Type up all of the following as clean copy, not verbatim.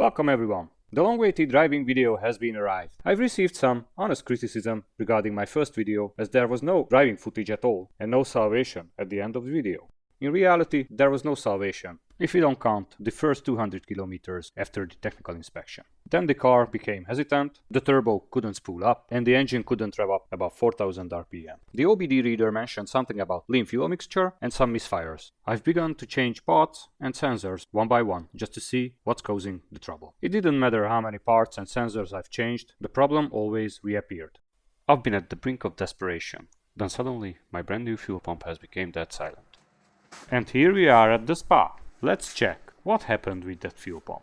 Welcome everyone! The long-awaited driving video has been arrived. I've received some honest criticism regarding my first video, as there was no driving footage at all and no salvation at the end of the video. In reality, there was no salvation, if we don't count the first 200 kilometers after the technical inspection. Then the car became hesitant, the turbo couldn't spool up, and the engine couldn't rev up above 4000 RPM. The OBD reader mentioned something about lean fuel mixture and some misfires. I've begun to change parts and sensors one by one, just to see what's causing the trouble. It didn't matter how many parts and sensors I've changed, the problem always reappeared. I've been at the brink of desperation. Then suddenly, my brand new fuel pump has become dead silent. And here we are at the spa. Let's check what happened with that fuel pump.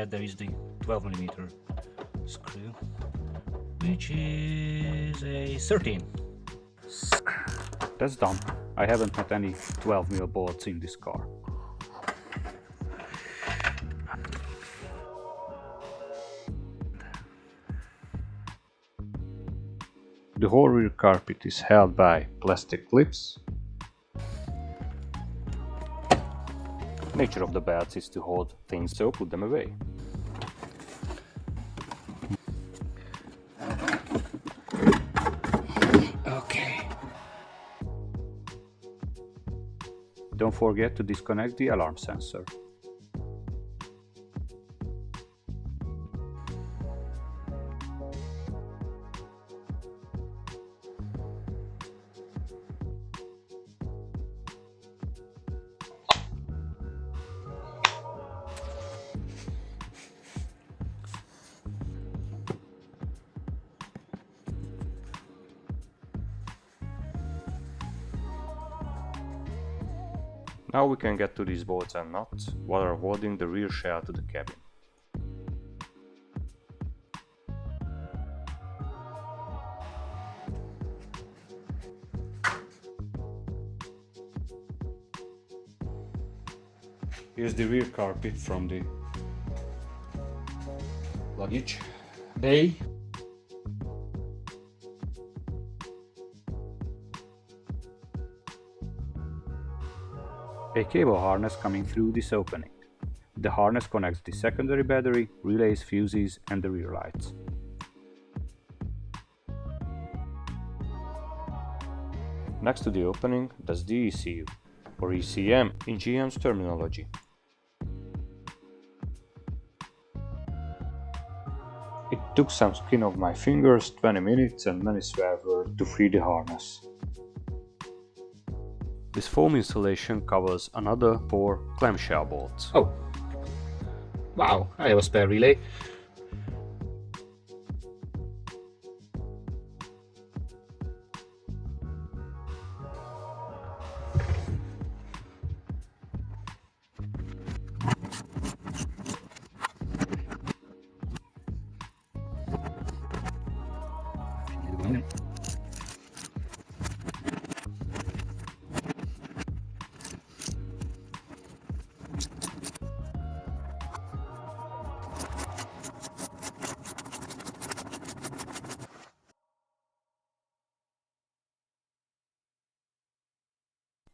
There is the 12mm screw, which is a 13. That's done. I haven't had any 12mm bolts in this car. The whole rear carpet is held by plastic clips. Nature of the belts is to hold things, so put them away. Okay. Don't forget to disconnect the alarm sensor. Now we can get to these bolts and nuts while are holding the rear shell to the cabin. Here's the rear carpet from the luggage bay. A cable harness coming through this opening. The harness connects the secondary battery, relays, fuses and the rear lights. Next to the opening, that's the ECU, or ECM in GM's terminology. It took some skin off my fingers, 20 minutes and many swear words to free the harness. This foam insulation covers another 4 clamshell bolts. Oh, wow, I have a spare relay.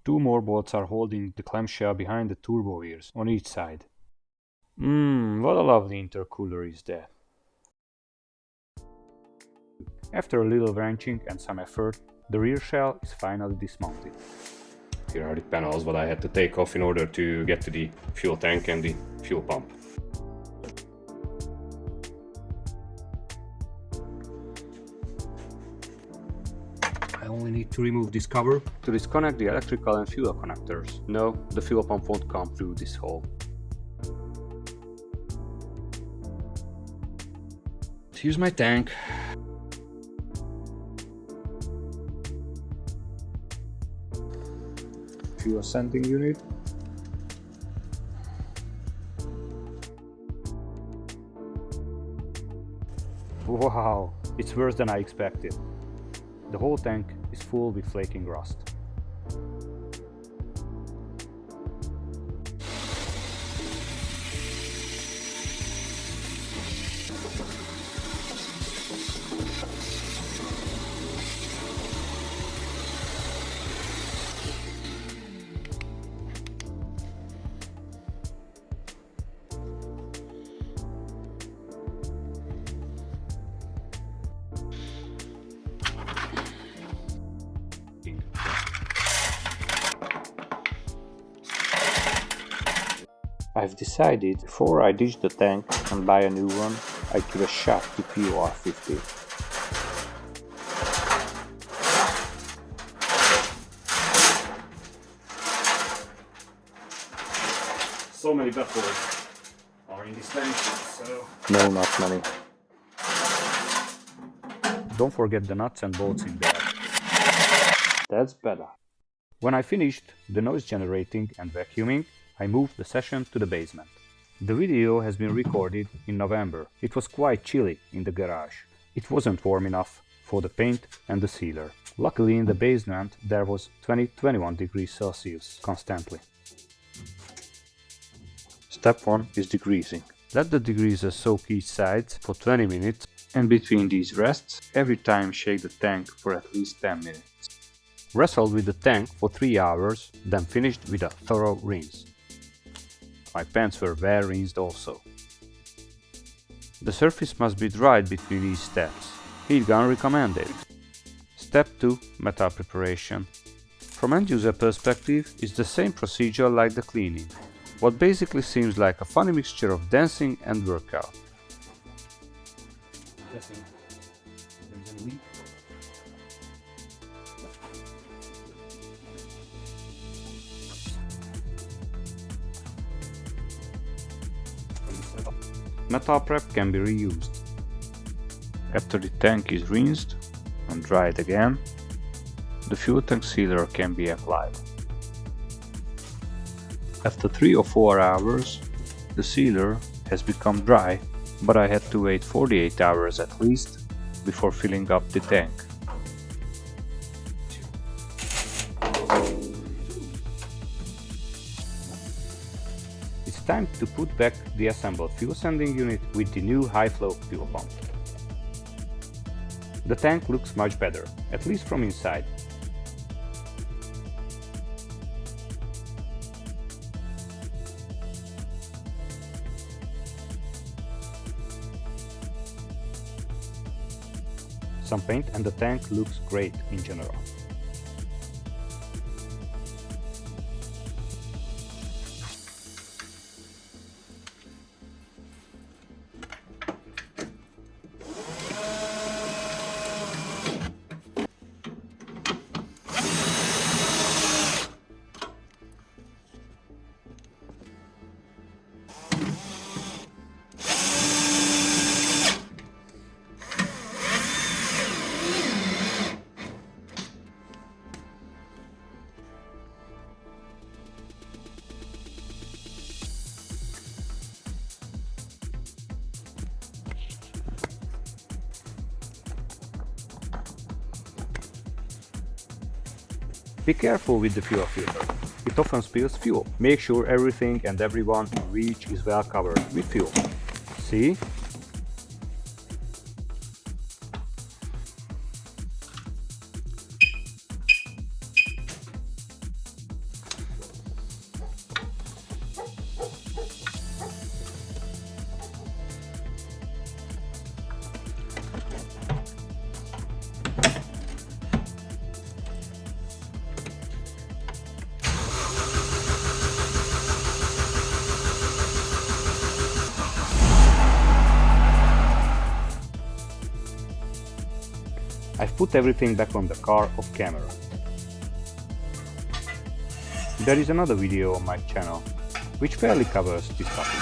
Two more bolts are holding the clamshell behind the turbo ears on each side. What a lovely intercooler is that. After a little wrenching and some effort, the rear shell is finally dismounted. Here are the panels what I had to take off in order to get to the fuel tank and the fuel pump. I only need to remove this cover to disconnect the electrical and fuel connectors. No, the fuel pump won't come through this hole. Here's my tank. Fuel sending unit. Wow, it's worse than I expected. The whole tank is full with flaking rust. I've decided before I ditch the tank and buy a new one, I give a shot to POR50. So many baffles are in this tank, so... No, not many. Don't forget the nuts and bolts in there. That's better. When I finished the noise generating and vacuuming, I moved the session to the basement. The video has been recorded in November. It was quite chilly in the garage. It wasn't warm enough for the paint and the sealer. Luckily in the basement there was 20-21 degrees Celsius constantly. Step 1 is degreasing. Let the degreaser soak each side for 20 minutes, and between these rests every time shake the tank for at least 10 minutes. Wrestled with the tank for 3 hours, then finished with a thorough rinse. My pants were well rinsed also. The surface must be dried between each steps. Heat gun recommended. Step 2. Metal preparation. From end user perspective, it's the same procedure like the cleaning. What basically seems like a funny mixture of dancing and workout. Metal prep can be reused. After the tank is rinsed and dried again, the fuel tank sealer can be applied. After 3 or 4 hours, the sealer has become dry, but I had to wait 48 hours at least before filling up the tank. It's time to put back the assembled fuel sending unit with the new high-flow fuel pump. The tank looks much better, at least from inside. Some paint and the tank looks great in general. Be careful with the fuel filter. It often spills fuel. Make sure everything and everyone in reach is well covered with fuel. See? I've put everything back on the car off camera. There is another video on my channel, which fairly covers this topic.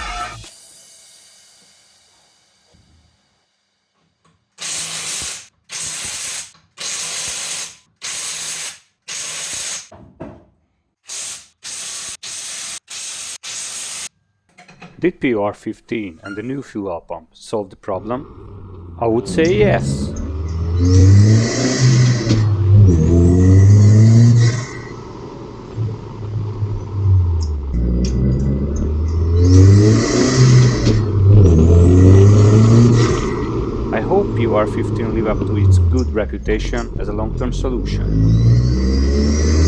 Did PR15 and the new fuel pump solve the problem? I would say yes. I hope PR15 live up to its good reputation as a long-term solution.